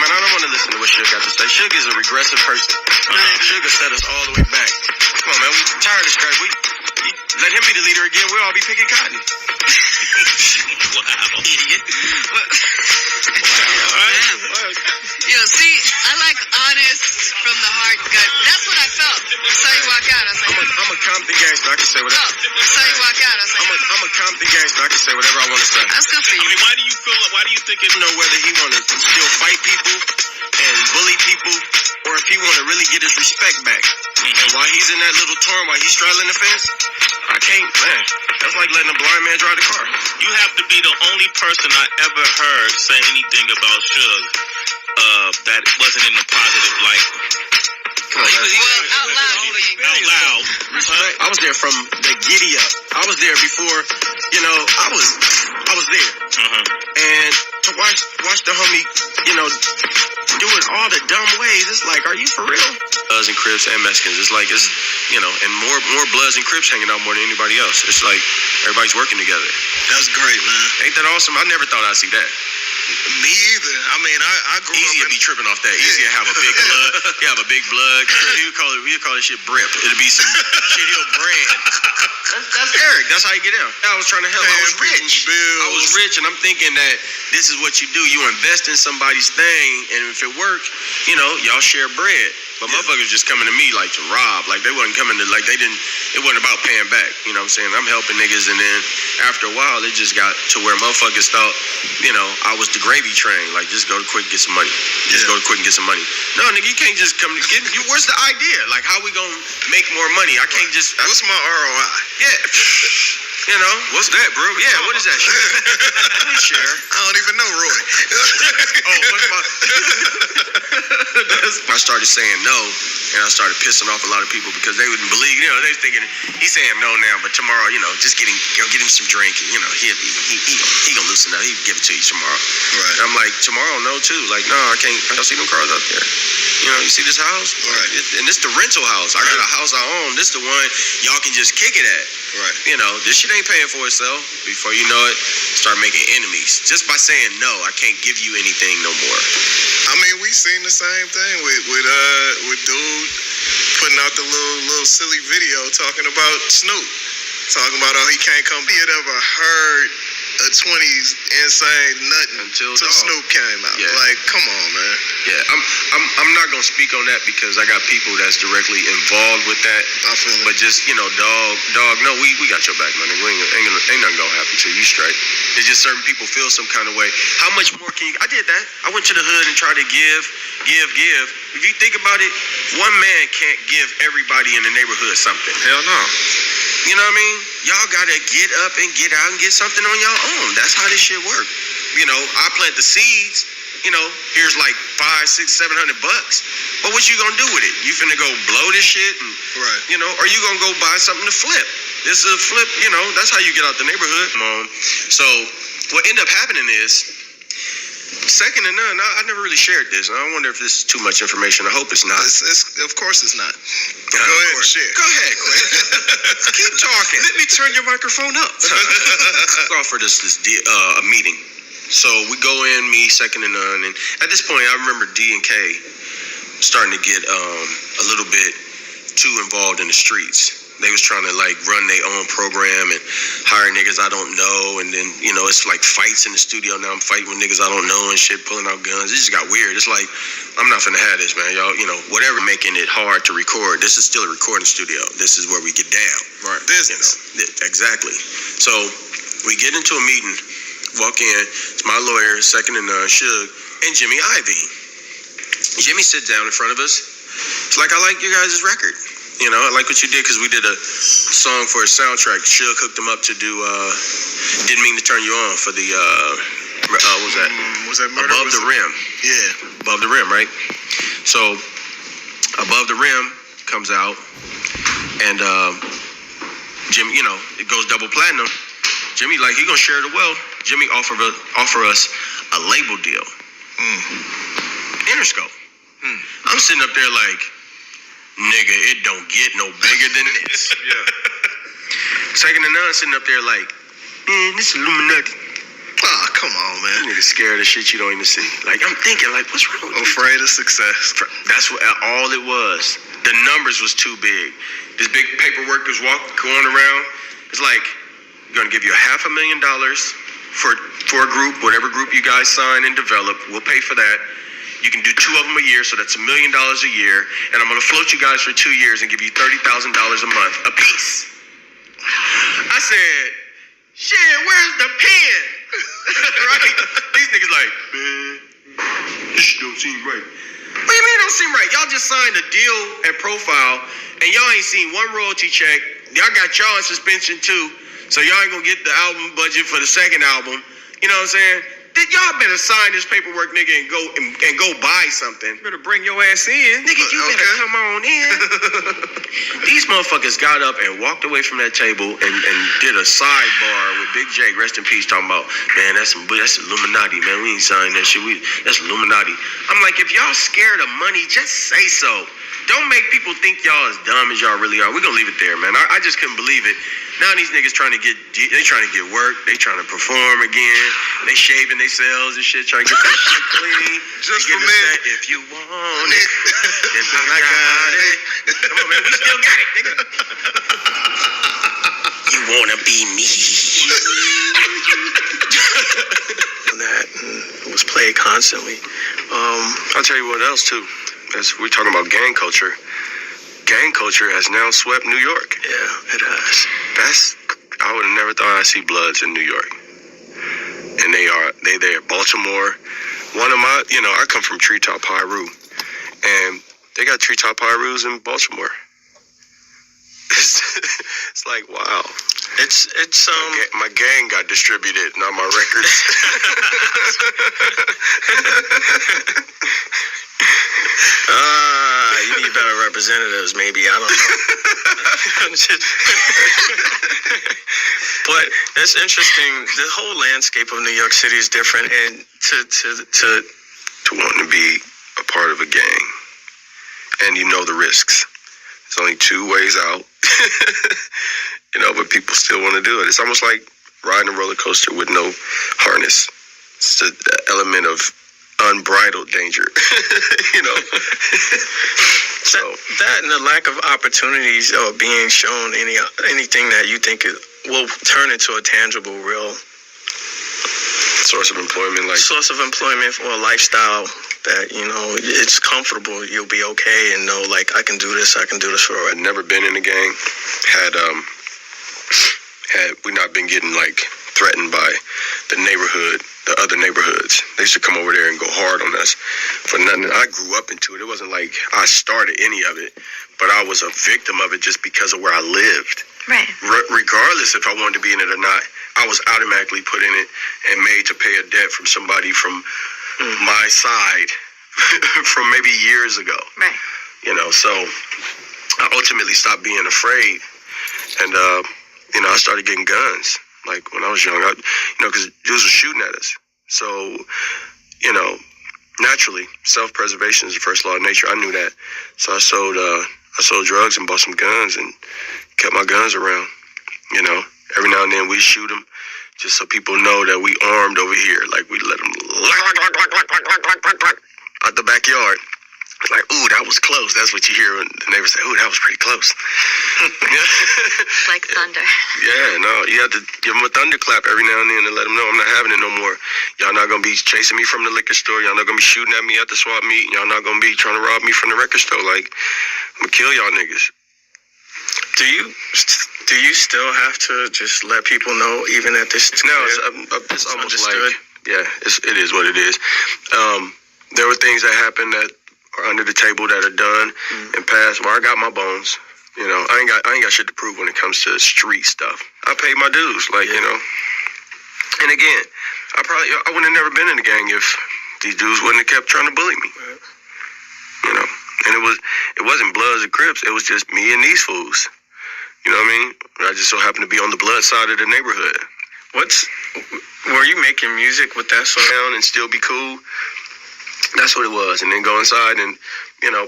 man, I don't want to listen to what Suge got to say. Suge is a regressive person. Suge set us all the way back. Come on, man, we tired of scratch. Let him be the leader again. We'll all be picking cotton. Wow. Idiot. Yo, see, I like honest from the heart gut. That's what I felt. I saw you walk out. I was like, I'm a Compton gangster. I can say whatever. I saw you walk out. I was like, I'm a Compton gangster. I can say whatever I want to say. That's good for you. I mean, why do you think it? Know whether he want to still fight people and bully people, or if he want to really get his respect back. And while he's in that little turn, while he's straddling the fence, I can't, man. That's like letting a blind man drive the car. You have to be the only person I ever heard say anything about Suge that wasn't in the positive light. Well, out loud, you mean. Out loud. I was there from the giddy up. I was there before, I was there. And to watch the homie, doing all the dumb ways, it's like, are you for real? Bloods and Crips and Mexicans, it's like, and more Bloods and Crips hanging out more than anybody else. It's like everybody's working together. That's great, man. Ain't that awesome? I never thought I'd see that. Me either. I mean, I grew Easy up to be tripping off that. Easy to have a big blood. You have a big blood. We call it shit brip. It'll be some shit he'll brand. That's Eric. That's how you get out. I was trying to help. I was rich, and I'm thinking that this is what you do. You invest in somebody's thing, and if it works, y'all share bread. But motherfuckers just coming to me like to rob. Like they wasn't coming to, like it wasn't about paying back. You know what I'm saying? I'm helping niggas, and then after a while, it just got to where motherfuckers thought, I was the gravy train. Like, just go to Quik and get some money. Just go to Quik and get some money. No, nigga, you can't just come to get you. Where's the idea? Like, how we gonna make more money? I can't just. What's my ROI? Yeah. What's that, bro? Yeah, what is that? Share. I don't even know Roy. What's my... I started saying no, and I started pissing off a lot of people because they wouldn't believe. They was thinking he's saying no now, but tomorrow, just get him some drink, and he gonna loosen up. He can give it to you tomorrow. Right. And I'm like, tomorrow, no too. Like, no, I can't. I don't see them cars up there. You see this house? Right. And this the rental house. I got a house I own. This the one y'all can just kick it at. Right. This shit ain't paying for itself. Before you know it, start making enemies just by saying no. I can't give you anything no more. I mean, we seen the same thing with dude putting out the little silly video talking about Snoop, talking about he can't come. He had ever heard a 20s insane nothing until Snoop came out. Yeah. Like, come on, man. Yeah, I'm not gonna speak on that because I got people that's directly involved with that. I feel it. But just dog. No, we got your back, man. Ain't nothing gonna happen to you. You straight. It's just certain people feel some kind of way. How much more can you? I did that. I went to the hood and tried to give. If you think about it, one man can't give everybody in the neighborhood something. Hell no. You know what I mean? Y'all gotta get up and get out and get something on your own. That's how this shit work. I plant the seeds. Here's like $500, $600, $700. But what you gonna do with it? You finna go blow this shit, and right? Or you gonna go buy something to flip? This is a flip. That's how you get out the neighborhood. So what ended up happening is, second to none. I never really shared this. I wonder if this is too much information. I hope it's not. Of course it's not. Go ahead and share. Go ahead. Keep talking. Let me turn your microphone up. I offered us a meeting. So we go in, me, second to none, and at this point, I remember D and K starting to get a little bit too involved in the streets. They was trying to run their own program and hire niggas I don't know, and then it's like fights in the studio. Now I'm fighting with niggas I don't know and shit, pulling out guns. It just got weird. It's like, I'm not finna have this, man. Y'all, whatever making it hard to record. This is still a recording studio. This is where we get down. Right. Business. Exactly. So we get into a meeting. Walk in, it's my lawyer, second to none, Suge, and Jimmy Ivy. Jimmy sits down in front of us. It's like, I like your guys' record. I like what you did because we did a song for a soundtrack. Suge hooked them up to do Didn't Mean to Turn You On for the, what was that? Was that Murder? Above the Rim. Yeah. Above the Rim, right? So, Above the Rim comes out, and Jimmy, it goes double platinum. Jimmy, he gonna share the wealth. Jimmy offer us a label deal. Interscope. I'm sitting up there like, nigga, it don't get no bigger than this. Yeah. Second to none sitting up there like, man, this Illuminati Oh, come on, man. You niggas scared of shit you don't even see. Like, I'm thinking, like, what's wrong with Afraid of success. That's what all it was. The numbers was too big. This big paperwork was going around. It's like, we're gonna give you $500,000 for a group, whatever group you guys sign and develop. We'll pay for that. You can do 2 of them a year, so that's $1 million a year. And I'm gonna float you guys for 2 years and give you $30,000 a month a piece. I said, shit, where's the pen? Right? These niggas like, man, this shit don't seem right. What do you mean it don't seem right? Y'all just signed a deal at Profile, and y'all ain't seen one royalty check. Y'all got y'all in suspension too, so y'all ain't gonna get the album budget for the second album. You know what I'm saying? Y'all better sign this paperwork, nigga, and go buy something. Better bring your ass in. Nigga, you better come on in. These motherfuckers got up and walked away from that table and did a sidebar with Big J, rest in peace, talking about, man, that's Illuminati, man. We ain't signing that shit. That's Illuminati. I'm like, if y'all scared of money, just say so. Don't make people think y'all as dumb as y'all really are. We're gonna leave it there, man. I just couldn't believe it. Now these niggas trying to get work. They trying to perform again. They shaving themselves and shit, trying to get that shit clean. Just for me. If you want it, then I got it. Come on, man. We still got it, nigga. You wanna be me? That was played constantly. I'll tell you what else too. As we're talking about gang culture. Gang culture has now swept New York. Yeah, it has. I would have never thought I'd see Bloods in New York. And they there. Baltimore. One of my, I come from Treetop Piru. And they got Treetop Pirus in Baltimore. It's like, wow. It's my gang got distributed, not my records. You need better representatives, maybe. I don't know. But it's interesting. The whole landscape of New York City is different, and To want to be a part of a gang, and the risks. There's only 2 ways out. But people still want to do it. It's almost like riding a roller coaster with no harness. It's the element of unbridled danger. So that and the lack of opportunities or being shown anything that you think will turn into a tangible, real source of employment, or a lifestyle that it's comfortable. You'll be okay and know, like, I can do this for I'd never been in a gang. Had we not been getting threatened by the other neighborhoods, they used to come over there and go hard on us for nothing. I grew up into it. It wasn't like I started any of it, but I was a victim of it just because of where I lived. Right. Regardless if I wanted to be in it or not, I was automatically put in it and made to pay a debt from somebody from my side from maybe years ago. Right. So I ultimately stopped being afraid, and I started getting guns. Like when I was young, because dudes were shooting at us. So, naturally, self-preservation is the first law of nature. I knew that. So I sold drugs and bought some guns and kept my guns around. Every now and then we shoot them just so people know that we armed over here. Like we let them out the backyard. It's like, ooh, that was close. That's what you hear when the neighbors say, ooh, that was pretty close. Like thunder. Yeah, no, you have to give them a thunderclap every now and then and let them know I'm not having it no more. Y'all not going to be chasing me from the liquor store. Y'all not going to be shooting at me at the swap meet. Y'all not going to be trying to rob me from the record store. Like, I'm going to kill y'all niggas. Do you still have to just let people know, even at this time? No, it's almost like, yeah, it is what it is. There were things that happened that are under the table that are done and passed. Well, I got my bones. I ain't got shit to prove when it comes to street stuff. I paid my dues, And again, I would have never been in the gang if these dudes wouldn't have kept trying to bully me. And it wasn't Bloods and Crips. It was just me and these fools. You know what I mean? I just so happened to be on the blood side of the neighborhood. Were you making music with that sort of and still be cool? That's what it was. And then go inside and,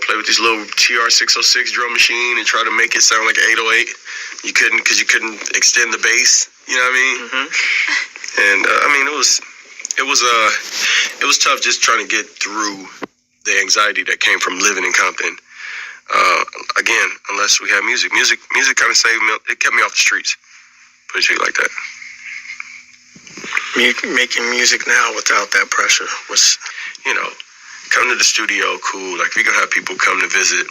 play with this little TR-606 drum machine and try to make it sound like 808. You couldn't, because you couldn't extend the bass. You know what I mean? And I mean, it was tough just trying to get through the anxiety that came from living in Compton. Again, unless we had music kind of saved me. It kept me off the streets. Put it to you like that. Making music now without that pressure was, come to the studio, cool. Like, we gonna have people come to visit.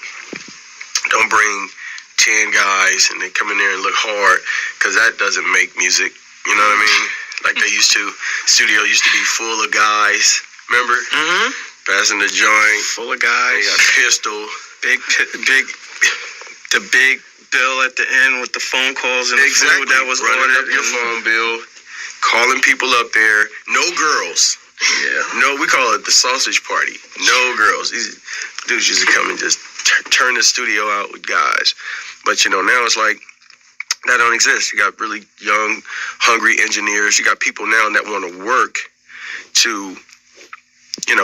Don't bring 10 guys and they come in there and look hard, because that doesn't make music. You know what I mean? Like they used to. Studio used to be full of guys. Remember? Mm-hmm. Passing the joint. Full of guys. They got a pistol. The big bill at the end with the phone calls and the food that was running ordered. Up your phone bill. Calling people up there. No girls. Yeah. No, we call it the sausage party. No girls. These dudes used to come and just turn the studio out with guys. But, now it's like, that don't exist. You got really young, hungry engineers. You got people now that want to work to,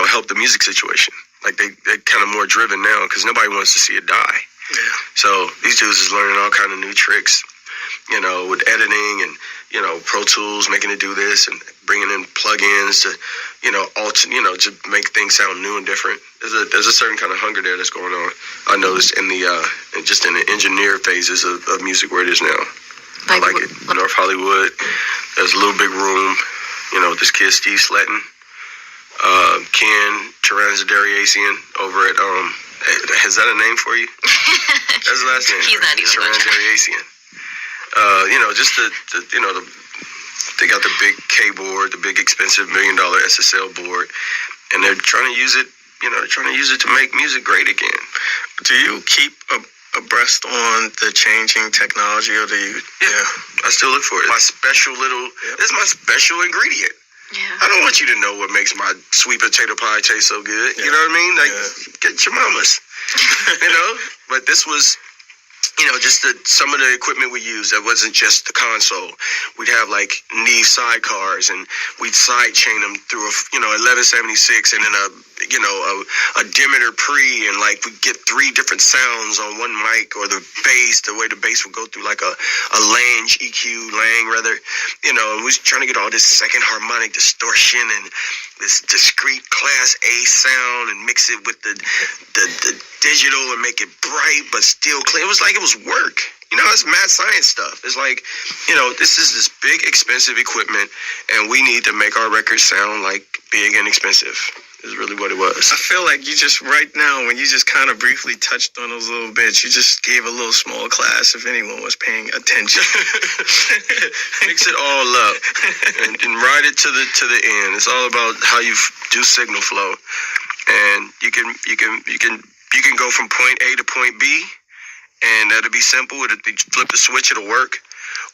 help the music situation. Like, they're kind of more driven now because nobody wants to see it die. Yeah. So these dudes is learning all kind of new tricks, with editing and, Pro Tools, making it do this and bringing in plugins to, to make things sound new and different. There's a certain kind of hunger there that's going on. I noticed in the engineer phases of music where it is now. I like it. North Hollywood, there's a little big room, with this kid Steve Sletton, Ken Taranzadariasian over at has that a name for you? That's the last name. He's not even Taranzadariasian. They got the big K board, the big expensive $1 million SSL board, and they're trying to use it. They're trying to use it to make music great again. Do you keep abreast on the changing technology, or do you? Yeah. I still look for it. My special little. This is my special ingredient. Yeah. I don't want you to know what makes my sweet potato pie taste so good. Yeah. You know what I mean? Like, get your mamas. But this was, just some of the equipment we used. That wasn't just the console. We'd have like knee sidecars, and we'd side chain them through a 1176, and then a Demeter pre, and like we'd get 3 different sounds on one mic, or the way the bass would go through like a Lang rather, and we was trying to get all this second harmonic distortion and this discrete class A sound and mix it with the digital and make it bright but still clean. It was like it was work. It's mad science stuff. It's like, this is this big expensive equipment, and we need to make our records sound like big and expensive. Is really what it was. I feel like you just right now, when you just kind of briefly touched on those little bits, you just gave a little small class if anyone was paying attention. Mix it all up and ride it to the end. It's all about how you do signal flow, and you can go from point A to point B, and that'll be simple. It'll be flip the switch, it'll work,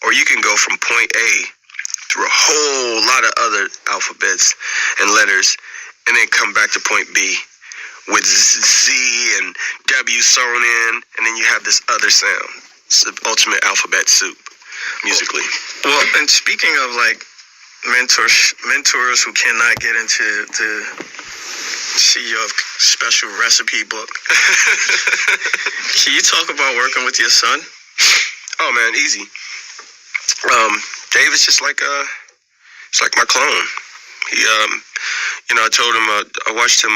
or you can go from point A through a whole lot of other alphabets and letters, and then come back to point B with Z and W sewn in, and then you have this other sound. It's the ultimate alphabet soup, musically. Well, and speaking of like mentors who cannot get into the see your special recipe book, can you talk about working with your son? Oh man, easy. Dave is just like it's like my clone. He, I told him, I watched him,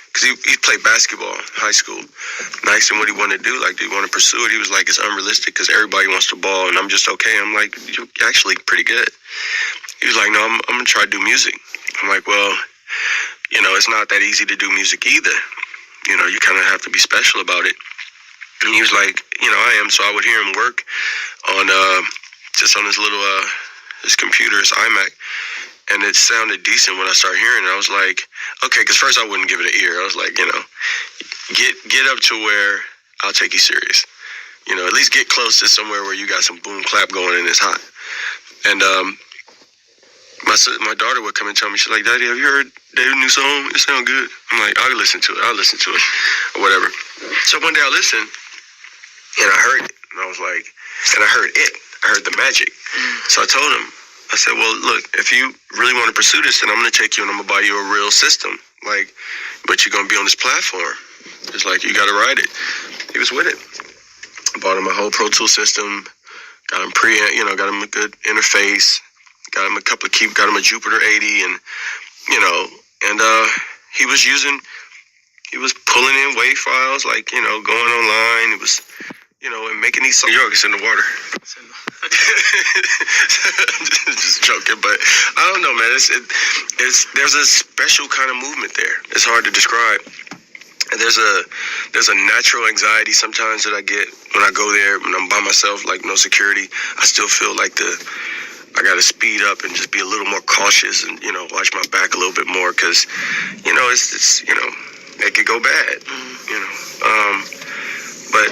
because he played basketball in high school. And I asked him what he wanted to do. Like, do you want to pursue it? He was like, it's unrealistic because everybody wants to ball, and I'm just okay. I'm like, you're actually pretty good. He was like, no, I'm going to try to do music. I'm like, well, it's not that easy to do music either. You kind of have to be special about it. And he was like, I am. So I would hear him work on, just on his little, his computer, his iMac. And it sounded decent when I started hearing it. I was like, okay, because first I wouldn't give it an ear. I was like, get up to where I'll take you serious. At least get close to somewhere where you got some boom clap going and it's hot. And my daughter would come and tell me, she's like, Daddy, have you heard Dave's new song? It sounds good. I'm like, I'll listen to it, or whatever. So one day I listened, and I heard it. And I was like, and I heard it. I heard the magic. So I told him, I said, well, look, if you really want to pursue this, then I'm going to take you and I'm going to buy you a real system. Like, but you're going to be on this platform. It's like, you got to ride it. He was with it. I bought him a whole Pro Tools system, got him got him a good interface, got him a couple of got him a Jupiter 80, and he was pulling in WAV files, like, going online. It was, and making these songs. New York, it's in the water. Just joking, but I don't know, man. There's a special kind of movement there. It's hard to describe. And there's a natural anxiety sometimes that I get when I go there, when I'm by myself, like no security. I still feel like I got to speed up and just be a little more cautious and, watch my back a little bit more, because, it's it could go bad, but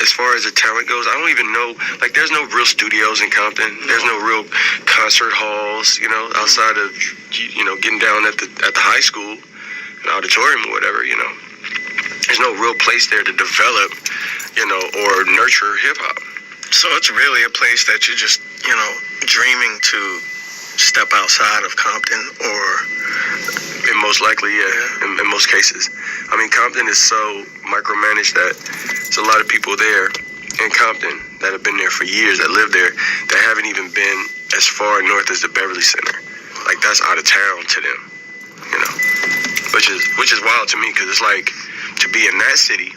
as far as the talent goes, I don't even know, like, there's no real studios in Compton. There's no real concert halls, outside of, getting down at the high school, an auditorium or whatever, There's no real place there to develop, or nurture hip-hop. So it's really a place that you're just, dreaming to step outside of Compton, or... And most likely, yeah, in most cases. I mean, Compton is so micromanaged that there's a lot of people there in Compton that have been there for years, that live there, that haven't even been as far north as the Beverly Center. Like, that's out of town to them, which is wild to me, because it's like, to be in that city,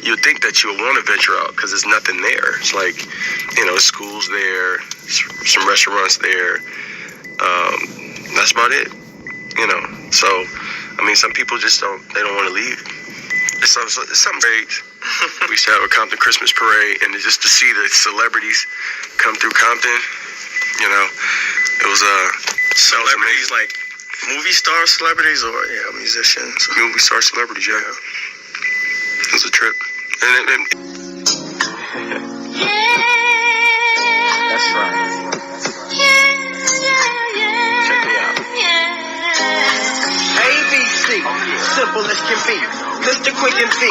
you think that you'll want to venture out because there's nothing there. It's like, schools there, some restaurants there. That's about it, So, I mean, some people just don't want to leave. It's something great. We used to have a Compton Christmas parade, and just to see the celebrities come through Compton, it was celebrities, like movie star celebrities, or musicians, movie star celebrities. Yeah, it was a trip. And that's right. ABC, simple as can be. Mr. Quik and V,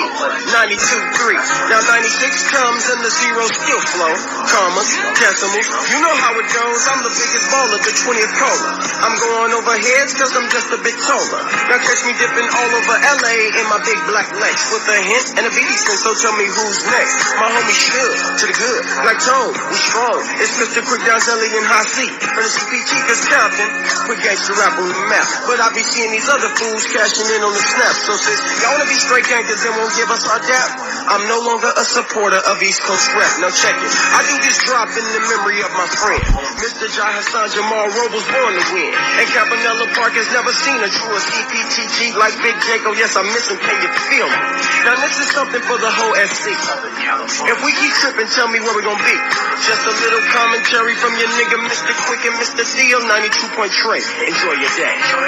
92.3. Now 96 comes and the zeros still flow. Commas, decimals, you know how it goes. I'm the biggest baller, the 20th cola. I'm going over heads cause I'm just a bit taller. Now catch me dipping all over LA in my big black legs with a hint and a beady sense, so tell me who's next. My homie Suge, to the good, like Tone, we strong. It's Mr. Quik down Zelly and High C. From the CPT cause Compton, Quik gangsta rap on the map. But I be seeing these other fools cashing in on the snap. So since y'all wanna be straight gangsters and won't give us our dap, I'm no longer a supporter of East Coast rap. Now check it, I do this drop in the memory of my friend Mr. Jai Hassan Jamal Rowe was born to win, and Campanella Park has never seen a truer CPTG like Big Jacob. Yes, I miss him, can you feel me? Now this is something for the whole SC. If we keep tripping, tell me where we gonna be. Just a little commentary from your nigga Mr. Quik and Mr. Theo, 92.3. Enjoy your day.